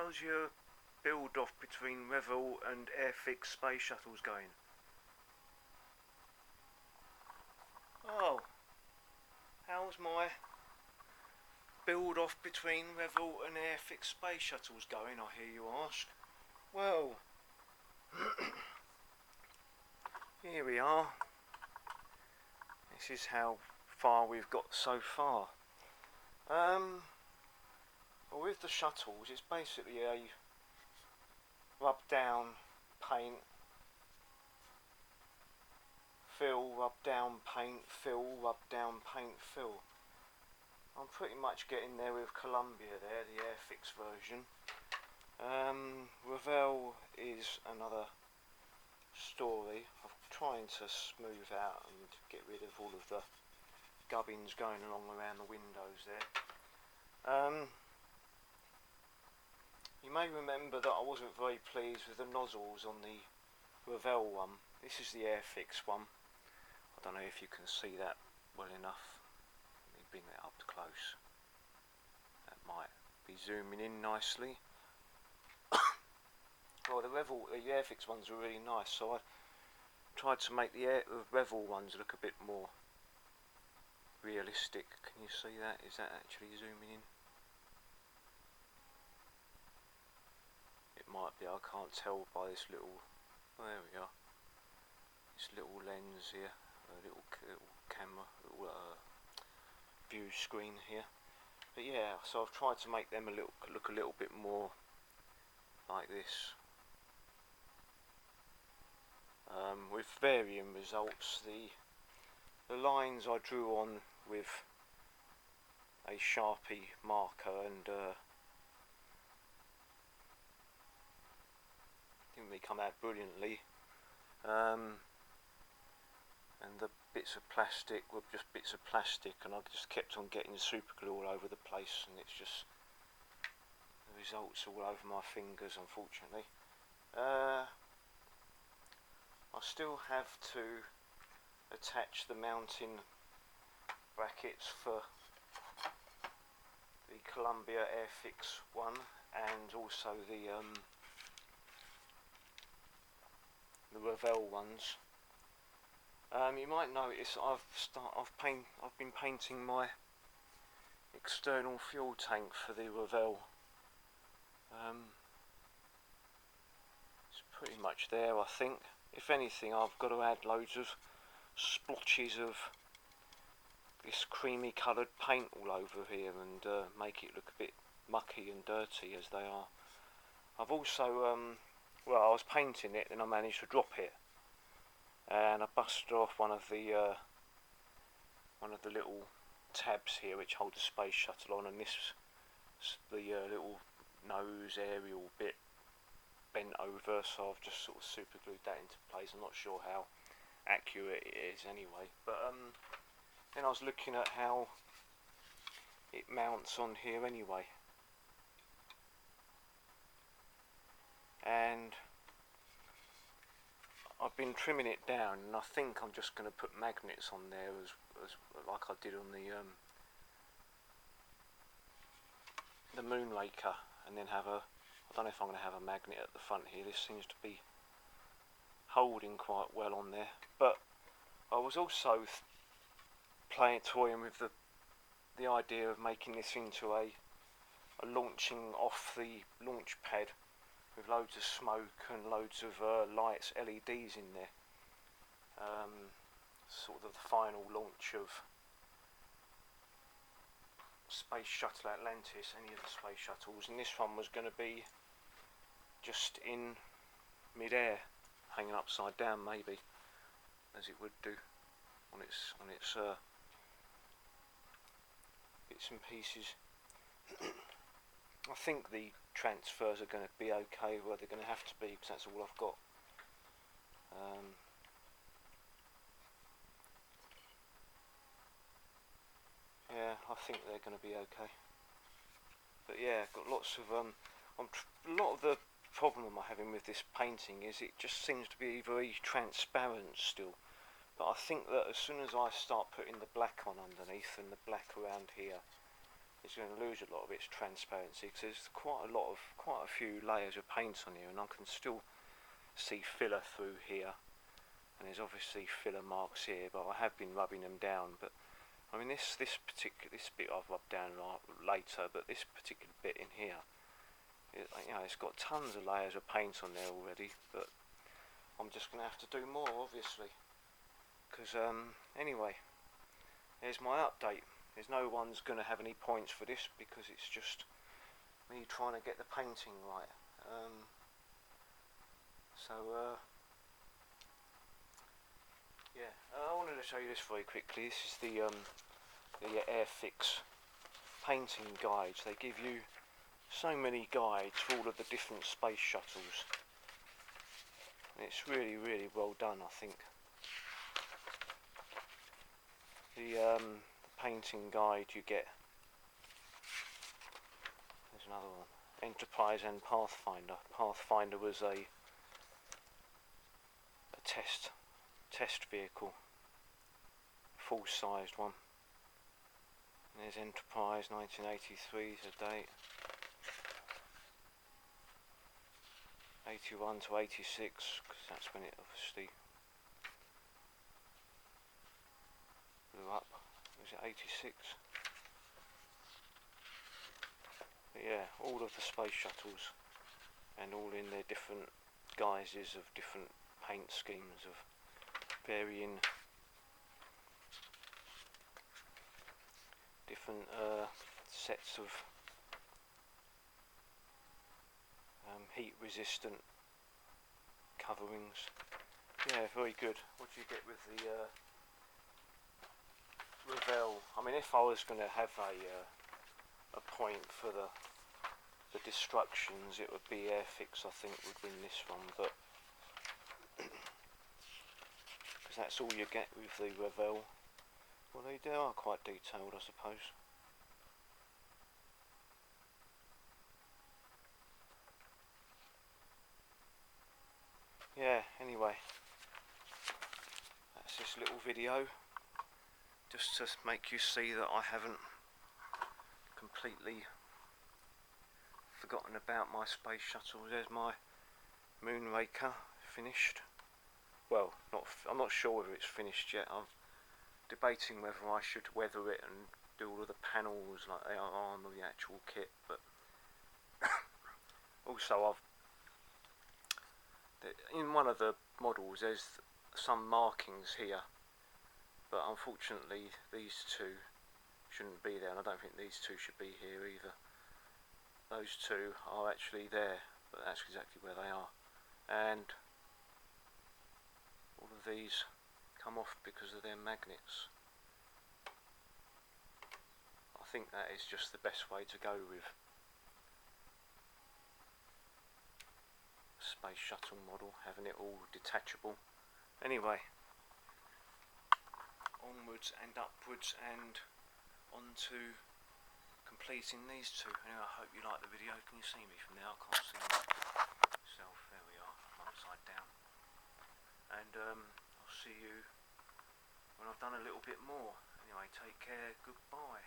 how's your build off between Revell and Airfix Space Shuttles going? Oh, how's my build off between Revell and Airfix Space Shuttles going, I hear you ask? Well, here we are. This is how far we've got so far. Well, with the shuttles, it's basically a rub down, paint, fill, rub down, paint, fill, rub down, paint, fill. I'm pretty much getting there with Columbia there, the Airfix version. Revell is another story. I'm trying to smooth out and get rid of all of the gubbins going along around the windows there. You may remember that I wasn't very pleased with the nozzles on the Revell one. This is the Airfix one. I don't know if you can see that well enough. Let me bring that up close. That might be zooming in nicely. Well, the Airfix ones were really nice, so I tried to make the Revell ones look a bit more realistic. Can you see that? Is that actually zooming in? It might be, I can't tell by this little, oh, there we are, this little lens here, a little camera, little view screen here. But yeah, so I've tried to make them look a little bit more like this. With varying results. The lines I drew on with a Sharpie marker and didn't really come out brilliantly, and the bits of plastic were just bits of plastic, and I just kept on getting super glue all over the place, and it's just the results all over my fingers, unfortunately. I still have to attach the mounting brackets for the Columbia Airfix one, and also the Revell ones. You might notice I've been painting my external fuel tank for the Revell. It's pretty much there, I think. If anything, I've got to add loads of splotches of this creamy coloured paint all over here and make it look a bit mucky and dirty as they are. I've also, well, I was painting it and I managed to drop it, and I busted off one of the little tabs here which hold the Space Shuttle on, and the little nose aerial bit bent over, so I've just sort of super glued that into place. I'm not sure how accurate it is anyway, but then I was looking at how it mounts on here anyway, and I've been trimming it down, and I think I'm just going to put magnets on there as like I did on the Moonraker, and then have a, I don't know if I'm going to have a magnet at the front here. This seems to be holding quite well on there. But I was also toying with the idea of making this into a launching off the launch pad with loads of smoke and loads of lights, LEDs in there. Sort of the final launch of Space Shuttle Atlantis, any of the space shuttles, and this one was going to be just in mid-air, hanging upside down maybe, as it would do on its bits and pieces. I think the transfers are going to be okay, well, they're going to have to be, because that's all I've got. Yeah, I think they're going to be okay. But yeah, got lots of a lot of the problem I'm having with this painting is it just seems to be very transparent still. But I think that as soon as I start putting the black on underneath and the black around here, is going to lose a lot of its transparency, because there's quite a few layers of paint on here, and I can still see filler through here, and there's obviously filler marks here, but I have been rubbing them down. But I mean, this bit I've rubbed down later, but this particular bit in here, it's got tons of layers of paint on there already. But I'm just going to have to do more, obviously, because anyway, there's my update. There's no one's going to have any points for this, because it's just me trying to get the painting right. Yeah, I wanted to show you this very quickly. This is the Airfix painting guides. They give you so many guides for all of the different space shuttles, and it's really, really well done, I think. The painting guide you get, there's another one, Enterprise and Pathfinder. Pathfinder was a test vehicle, full-sized one. And there's Enterprise, 1983 is the date. 81 to 86, because that's when it obviously blew up. Was it 86? But yeah, all of the space shuttles, and all in their different guises of different paint schemes of varying different sets of heat resistant coverings. Yeah, very good. What do you get with the Revell? I mean, if I was going to have a point for the destructions, it would be Airfix. I think would win this one, but because that's all you get with the Revell. Well, they are quite detailed, I suppose. Yeah, anyway, that's this little video, just to make you see that I haven't completely forgotten about my space shuttle. There's my Moonraker finished. Well, I'm not sure whether it's finished yet. I'm debating whether I should weather it and do all of the panels like they are on the actual kit, but also in one of the models there's some markings here, but unfortunately these two shouldn't be there, and I don't think these two should be here either. Those two are actually there, but that's exactly where they are, and all of these come off because of their magnets. I think that is just the best way to go with Space Shuttle model, having it all detachable. Anyway, onwards and upwards and on to completing these two. Anyway, I hope you like the video. Can you see me from there? I can't see myself. There we are, I'm upside down. And I'll see you when I've done a little bit more. Anyway, take care, goodbye.